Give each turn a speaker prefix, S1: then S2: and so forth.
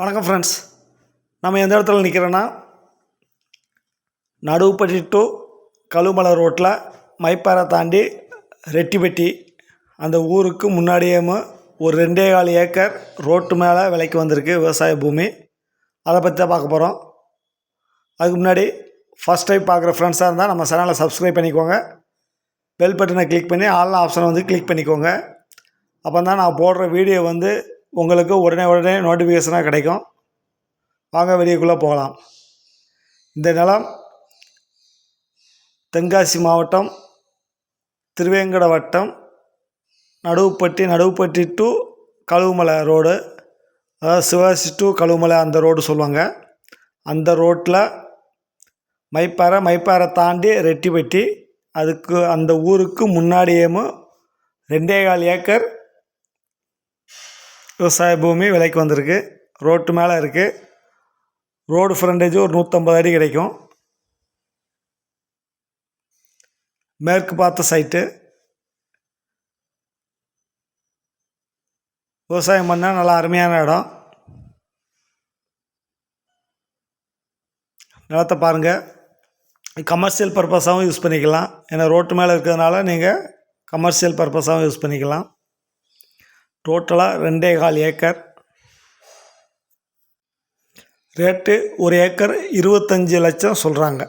S1: வணக்கம் ஃப்ரெண்ட்ஸ். நம்ம எந்த இடத்துல நிற்கிறோன்னா நடுவுப்பட்டி டு கழுமலை ரோட்டில் மைப்பாறை தாண்டி ரெட்டிப்பட்டி அந்த ஊருக்கு முன்னாடியே ஒரு 2.25 ஏக்கர் ரோட்டு மேலே விலைக்கு வந்திருக்கு விவசாய பூமி. அதை பற்றி தான் பார்க்க போகிறோம். அதுக்கு முன்னாடி ஃபஸ்ட் டைம் பார்க்குற ஃப்ரெண்ட்ஸாக இருந்தால் நம்ம சேனலை சப்ஸ்கிரைப் பண்ணிக்கோங்க. பெல் பட்டனை கிளிக் பண்ணி ஆல் ஆப்ஷனை கிளிக் பண்ணிக்கோங்க. அப்போ தான் நான் போடுற வீடியோ உங்களுக்கு உடனே நோட்டிஃபிகேஷனாக கிடைக்கும். வாங்க வீடியோக்குள்ளே போகலாம். இந்த நிலம் தென்காசி மாவட்டம் திருவேங்கட வட்டம் நடுவுப்பட்டி டு கழுமலை ரோடு, அதாவது சிவகாசி டு கழுமலை அந்த ரோடு சொல்லுவாங்க. அந்த ரோட்டில் மைப்பாறை தாண்டி ரெட்டிப்பட்டி அந்த ஊருக்கு முன்னாடியே 2.25 ஏக்கர் விவசாய பூமி விலைக்கு வந்திருக்கு. ரோட்டு மேலே இருக்குது. ரோடு ஃப்ரண்டேஜ் ஒரு 150 அடி கிடைக்கும். மேற்கு பார்த்த சைட்டு. விவசாயம் பண்ணால் நல்லா அருமையான இடம். நிலத்தை பாருங்கள். கமர்ஷியல் பர்பஸாகவும் யூஸ் பண்ணிக்கலாம். ஏன்னா ரோட்டு மேலே இருக்கிறதுனால நீங்கள் கமர்ஷியல் பர்பஸாகவும் யூஸ் பண்ணிக்கலாம். டோட்டலாக 2.25 ஏக்கர். ரேட்டு ஒரு ஏக்கர் 25 லட்சம் சொல்கிறாங்க.